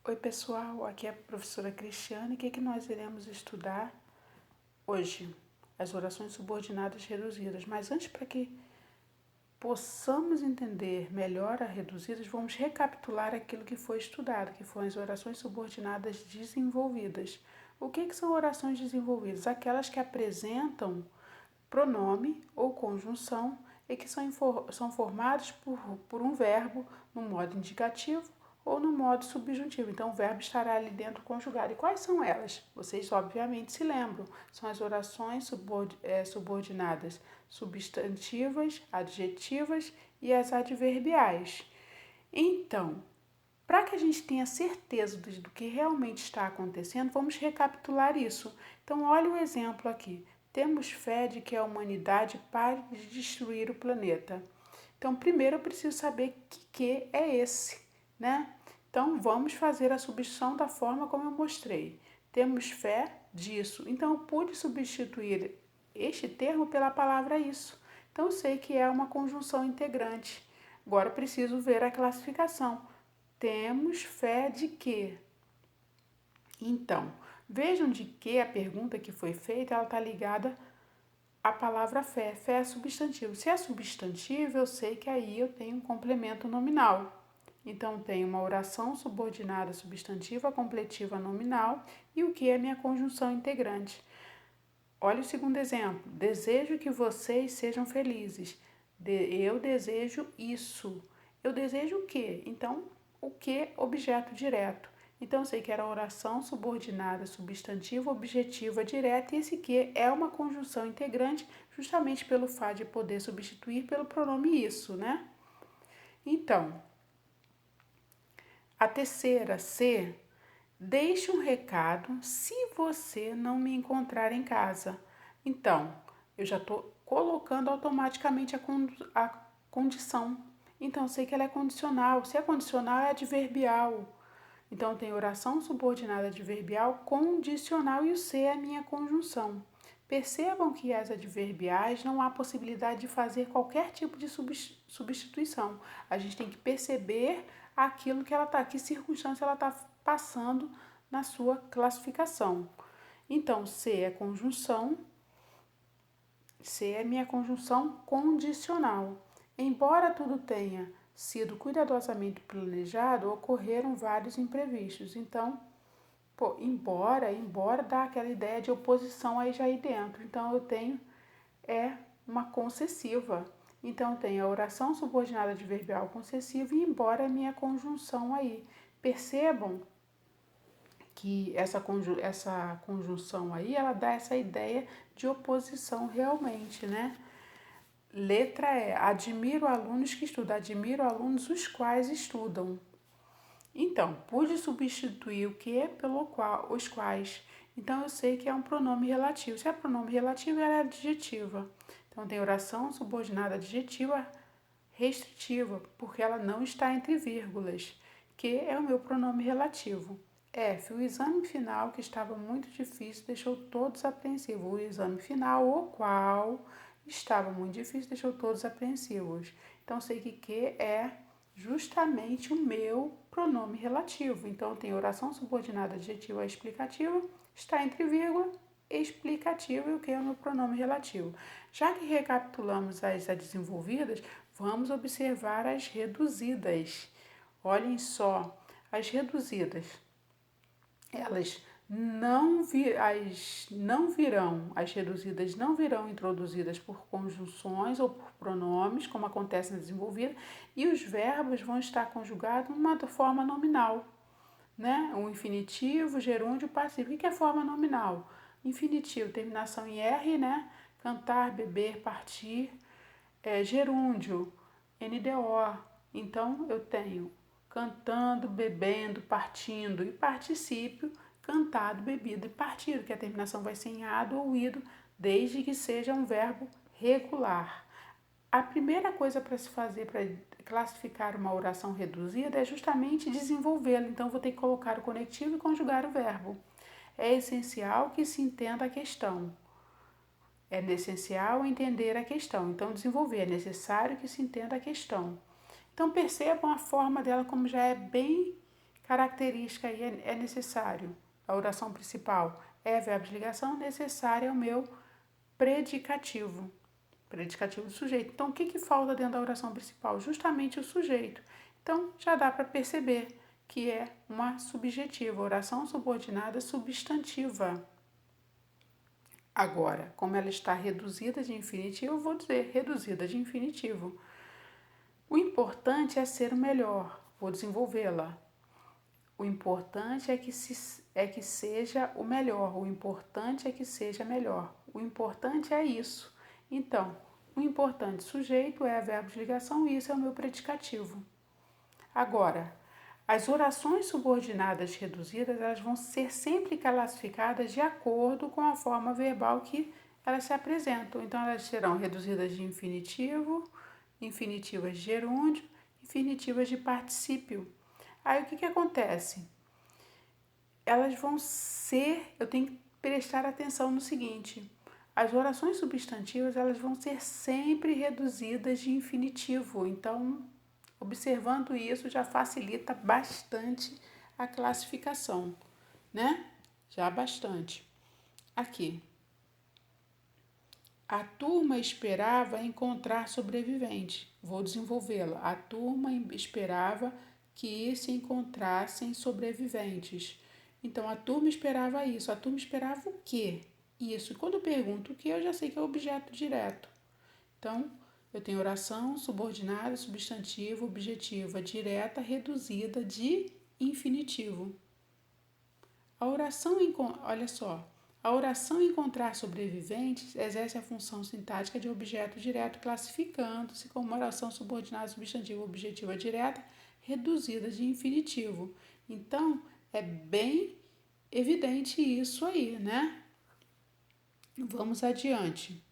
Oi pessoal, aqui é a professora Cristiane e o que nós iremos estudar hoje? As orações subordinadas reduzidas. Mas antes, para que possamos entender melhor as reduzidas, vamos recapitular aquilo que foi estudado, que foram as orações subordinadas desenvolvidas. O que são orações desenvolvidas? Aquelas que apresentam pronome ou conjunção e que são formadas por um verbo no modo indicativo ou no modo subjuntivo. Então, o verbo estará ali dentro conjugado. E quais são elas? Vocês, obviamente, se lembram. São as orações subordinadas substantivas, adjetivas e as adverbiais. Então, para que a gente tenha certeza do que realmente está acontecendo, vamos recapitular isso. Então, olha o exemplo aqui. Temos fé de que a humanidade pare de destruir o planeta. Então, primeiro eu preciso saber que é esse, né? Então, vamos fazer a substituição da forma como eu mostrei. Temos fé disso. Então, eu pude substituir este termo pela palavra isso. Então, eu sei que é uma conjunção integrante. Agora, eu preciso ver a classificação. Temos fé de quê? Então, vejam de que a pergunta que foi feita, ela está ligada à palavra fé. Fé é substantivo. Se é substantivo, eu sei que aí eu tenho um complemento nominal. Então, tenho uma oração subordinada substantiva, completiva nominal e o que é minha conjunção integrante. Olha o segundo exemplo. Desejo que vocês sejam felizes. Eu desejo isso. Eu desejo o quê? Então, o que? Objeto direto. Então, eu sei que era oração subordinada, substantiva, objetiva, direta, e esse que é uma conjunção integrante, justamente pelo fato de poder substituir pelo pronome isso, né? Então, a terceira, C, deixe um recado se você não me encontrar em casa. Então, eu já estou colocando automaticamente a condição. Então, eu sei que ela é condicional. Se é condicional, é adverbial. Então, tem oração subordinada adverbial condicional e o ser é a minha conjunção. Percebam que as adverbiais não há possibilidade de fazer qualquer tipo de substituição. A gente tem que perceber aquilo que ela está, que circunstância ela está passando na sua classificação. Então, ser é conjunção, ser é minha conjunção condicional. Embora tudo tenha sido cuidadosamente planejado, ocorreram vários imprevistos. Então, embora dá aquela ideia de oposição aí já aí dentro. Então, eu tenho uma concessiva. Então, tem a oração subordinada adverbial concessiva e embora a minha conjunção aí. Percebam que essa conjunção aí, ela dá essa ideia de oposição realmente, né? Letra E. Admiro alunos que estudam. Admiro alunos os quais estudam. Então, pude substituir o que pelo qual, os quais. Então, eu sei que é um pronome relativo. Se é pronome relativo, ela é adjetiva. Então, tem oração subordinada adjetiva restritiva, porque ela não está entre vírgulas, que é o meu pronome relativo. F. O exame final, que estava muito difícil, deixou todos apreensivos. O exame final, o qual estava muito difícil, deixou todos apreensivos. Então, sei que é justamente o meu pronome relativo. Então, tem oração subordinada adjetiva explicativa, está entre vírgula, explicativo e o que é o meu pronome relativo. Já que recapitulamos as desenvolvidas, vamos observar as reduzidas. Olhem só, as reduzidas, elas as reduzidas não virão introduzidas por conjunções ou por pronomes, como acontece na desenvolvida, e os verbos vão estar conjugados numa forma nominal, né? O infinitivo, gerúndio, passivo. O que é forma nominal? Infinitivo, terminação em R, né? Cantar, beber, partir. Gerúndio, NDO. Então, eu tenho cantando, bebendo, partindo e particípio, cantado, bebido e partido, que a terminação vai ser em ado ou ido, desde que seja um verbo regular. A primeira coisa para se fazer para classificar uma oração reduzida é justamente desenvolvê-la. Então, vou ter que colocar o conectivo e conjugar o verbo. É essencial que se entenda a questão. É essencial entender a questão. Então, desenvolver. É necessário que se entenda a questão. Então, percebam a forma dela como já é bem Característica aí é necessário. A oração principal é verbo de ligação, necessário é o meu predicativo. Predicativo do sujeito. Então, o que falta dentro da oração principal? Justamente o sujeito. Então, já dá para perceber que é uma subjetiva, oração subordinada substantiva. Agora, como ela está reduzida de infinitivo, vou dizer reduzida de infinitivo. O importante é ser o melhor, vou desenvolvê-la. O importante é que seja o melhor, o importante é que seja melhor. O importante é isso. Então, o importante sujeito é verbo de ligação e isso é o meu predicativo. Agora, as orações subordinadas reduzidas, elas vão ser sempre classificadas de acordo com a forma verbal que elas se apresentam. Então, elas serão reduzidas de infinitivo, infinitivas de gerúndio, infinitivas de particípio. Aí, o que acontece? Elas vão ser, eu tenho que prestar atenção no seguinte, as orações substantivas, elas vão ser sempre reduzidas de infinitivo. Então, observando isso já facilita bastante a classificação, né? Já bastante. Aqui. A turma esperava encontrar sobreviventes. Vou desenvolvê-la. A turma esperava que se encontrassem sobreviventes. Então, a turma esperava isso. A turma esperava o quê? Isso. E quando eu pergunto o que, eu já sei que é objeto direto. Então, eu tenho oração subordinada, substantivo, objetiva, direta, reduzida de infinitivo. A oração, olha só, a oração encontrar sobreviventes exerce a função sintática de objeto direto, classificando-se como oração subordinada, substantiva, objetiva, direta, reduzida de infinitivo. Então, é bem evidente isso aí, né? Vamos adiante.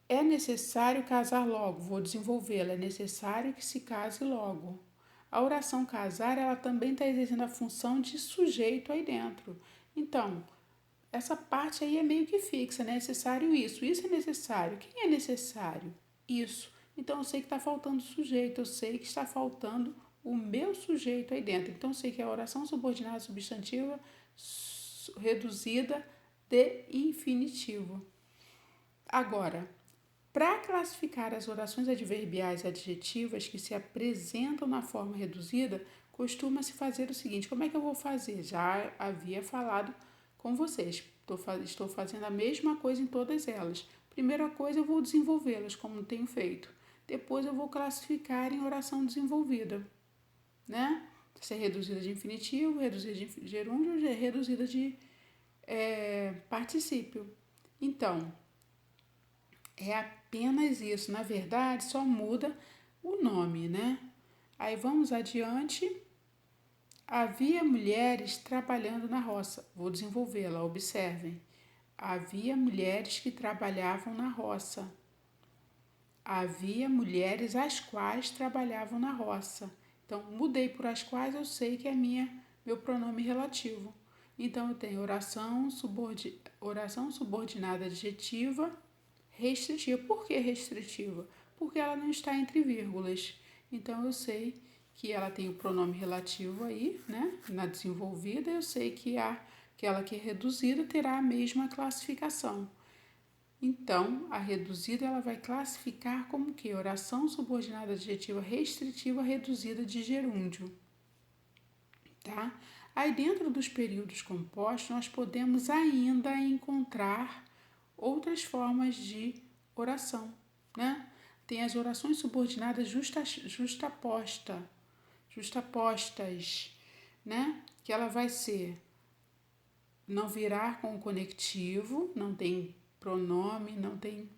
É necessário casar logo, vou desenvolvê-la, é necessário que se case logo. A oração casar, ela também está exercendo a função de sujeito aí dentro. Então, essa parte aí é meio que fixa, né? Necessário isso, isso é necessário. Quem é necessário? Isso. Então, eu sei que está faltando sujeito, eu sei que está faltando o meu sujeito aí dentro. Então, eu sei que é a oração subordinada substantiva reduzida de infinitivo. Agora, para classificar as orações adverbiais e adjetivas que se apresentam na forma reduzida, costuma-se fazer o seguinte: como é que eu vou fazer? Já havia falado com vocês, estou fazendo a mesma coisa em todas elas. Primeira coisa, eu vou desenvolvê-las, como tenho feito. Depois, eu vou classificar em oração desenvolvida, né? Se é reduzida de infinitivo, reduzida de gerúndio, reduzida de particípio. Então, é apenas isso. Na verdade, só muda o nome, né? Aí vamos adiante. Havia mulheres trabalhando na roça. Vou desenvolvê-la, observem. Havia mulheres que trabalhavam na roça. Havia mulheres as quais trabalhavam na roça. Então, mudei por as quais, eu sei que é meu pronome relativo. Então, eu tenho oração subordinada adjetiva restritiva. Por que restritiva? Porque ela não está entre vírgulas. Então, eu sei que ela tem o pronome relativo aí, né? Na desenvolvida, eu sei que aquela que é reduzida terá a mesma classificação. Então, a reduzida ela vai classificar como que? Oração subordinada adjetiva restritiva reduzida de gerúndio. Tá? Aí, dentro dos períodos compostos, nós podemos ainda encontrar outras formas de oração, né? Tem as orações subordinadas justapostas, né? Que ela vai ser não virar com o conectivo, não tem pronome, não tem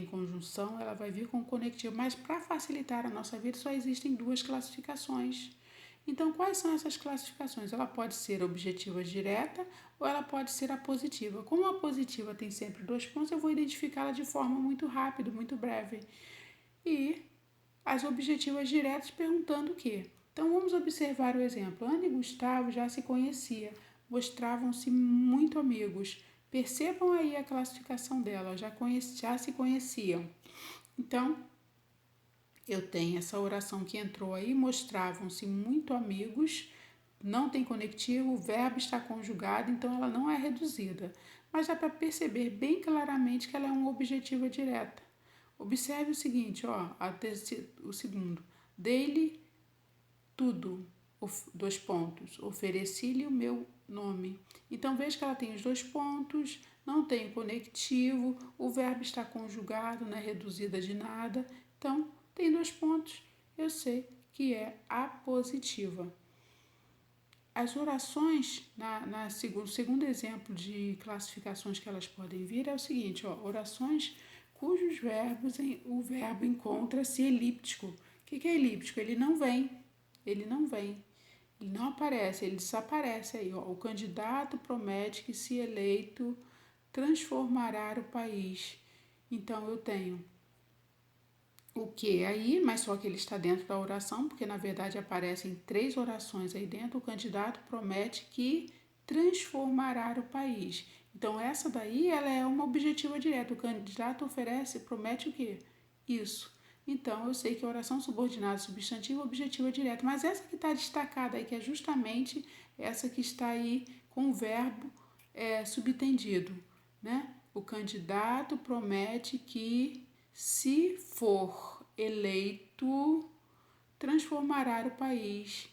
conjunção, ela vai vir com o conectivo. Mas para facilitar a nossa vida, só existem duas classificações. Então, quais são essas classificações? Ela pode ser objetiva direta ou ela pode ser apositiva. Como a positiva tem sempre 2 pontos, eu vou identificá-la de forma muito rápida, muito breve. E as objetivas diretas perguntando o quê? Então, vamos observar o exemplo. Ana e Gustavo já se conheciam, mostravam-se muito amigos. Percebam aí a classificação dela, já se conheciam. Então, eu tenho essa oração que entrou aí, mostravam-se muito amigos, não tem conectivo, o verbo está conjugado, então ela não é reduzida. Mas dá para perceber bem claramente que ela é uma objetiva direta. Observe o seguinte, ó, o segundo. Dei-lhe tudo, dois pontos. Ofereci-lhe o meu nome. Então veja que ela tem os dois pontos, não tem o conectivo, o verbo está conjugado, não é reduzida de nada. Então tem dois pontos, eu sei que é apositiva. As orações, segundo exemplo de classificações que elas podem vir, é o seguinte, ó, orações cujos verbos, o verbo encontra-se elíptico. O que é elíptico? Ele não vem, ele não aparece, ele desaparece aí. Ó. O candidato promete que, se eleito, transformará o país. Então, eu tenho o que aí, mas só que ele está dentro da oração, porque na verdade aparecem 3 orações aí dentro. O candidato promete que transformará o país. Então essa daí, ela é uma objetiva direta. O candidato oferece, promete o quê? Isso. Então eu sei que a oração subordinada, substantivo, objetiva direta. Mas essa que está destacada aí, que é justamente essa que está aí com o verbo subtendido, né? O candidato promete que, se for eleito, transformará o país.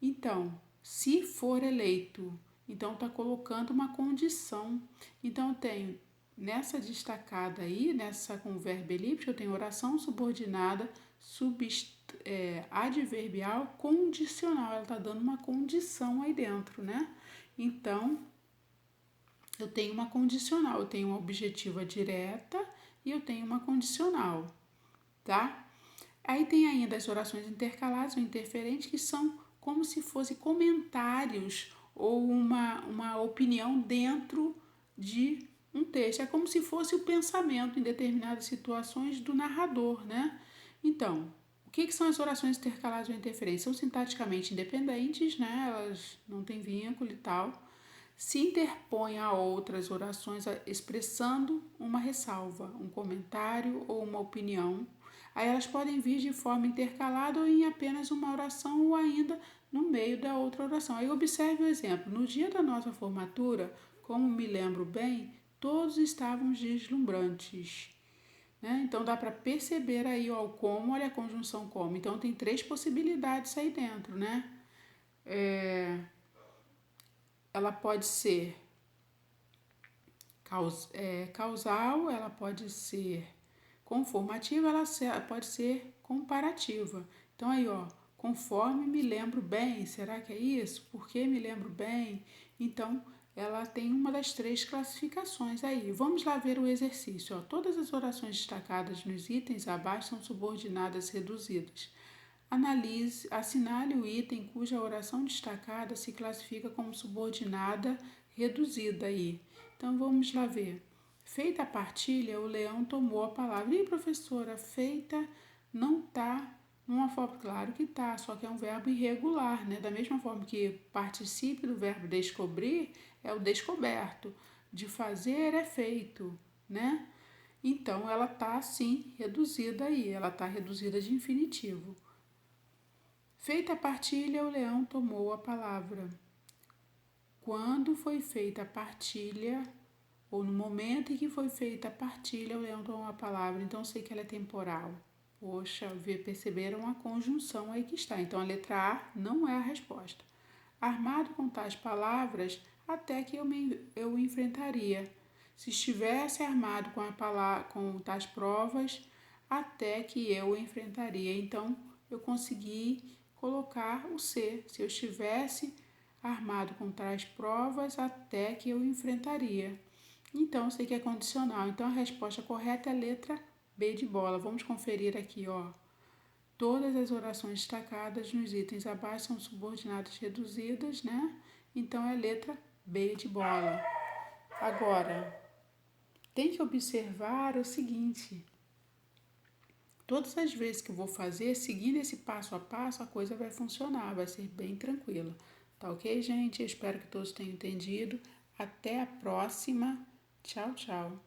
Então, se for eleito, então está colocando uma condição. Então, eu tenho nessa destacada aí, nessa com o verbo elíptico, eu tenho oração subordinada, adverbial, condicional. Ela está dando uma condição aí dentro, né? Então, eu tenho uma condicional, eu tenho uma objetiva direta e eu tenho uma condicional, tá? Aí tem ainda as orações intercaladas ou interferentes, que são como se fossem comentários ou uma opinião dentro de um texto. É como se fosse o pensamento em determinadas situações do narrador, né? Então, o que são as orações intercaladas ou interferentes? São sintaticamente independentes, né? Elas não têm vínculo e tal. Se interpõe a outras orações expressando uma ressalva, um comentário ou uma opinião. Aí elas podem vir de forma intercalada ou em apenas uma oração ou ainda no meio da outra oração. Aí observe o exemplo. No dia da nossa formatura, como me lembro bem, todos estavam deslumbrantes. Né? Então dá para perceber aí ó, o como, olha a conjunção como. Então tem 3 possibilidades aí dentro, né? Ela pode ser causal, ela pode ser conformativa, ela pode ser comparativa. Então aí, ó, conforme me lembro bem, será que é isso? Por que me lembro bem? Então, ela tem uma das 3 classificações aí. Vamos lá ver o exercício. Ó. Todas as orações destacadas nos itens abaixo são subordinadas reduzidas. Analise, assinale o item cuja oração destacada se classifica como subordinada reduzida aí. Então vamos lá ver. Feita a partilha, o leão tomou a palavra. E professora, feita não está numa forma, claro que está, só que é um verbo irregular, né? Da mesma forma que participe do verbo descobrir é o descoberto, de fazer é feito, né? Então ela está sim reduzida aí, ela está reduzida de infinitivo. Feita a partilha, o leão tomou a palavra. Quando foi feita a partilha, ou no momento em que foi feita a partilha, o leão tomou a palavra. Então, eu sei que ela é temporal. Poxa, perceberam a conjunção aí que está. Então, a letra A não é a resposta. Armado com tais palavras, até que eu o enfrentaria. Se estivesse armado com tais provas, até que eu o enfrentaria. Então, eu consegui colocar o C. Se eu estivesse armado com tais provas, até que eu enfrentaria. Então, eu sei que é condicional. Então, a resposta correta é a letra B de bola. Vamos conferir aqui, ó. Todas as orações destacadas nos itens abaixo são subordinadas reduzidas, né? Então, é a letra B de bola. Agora, tem que observar o seguinte. Todas as vezes que eu vou fazer, seguindo esse passo a passo, a coisa vai funcionar, vai ser bem tranquila. Tá ok, gente? Eu espero que todos tenham entendido. Até a próxima. Tchau, tchau.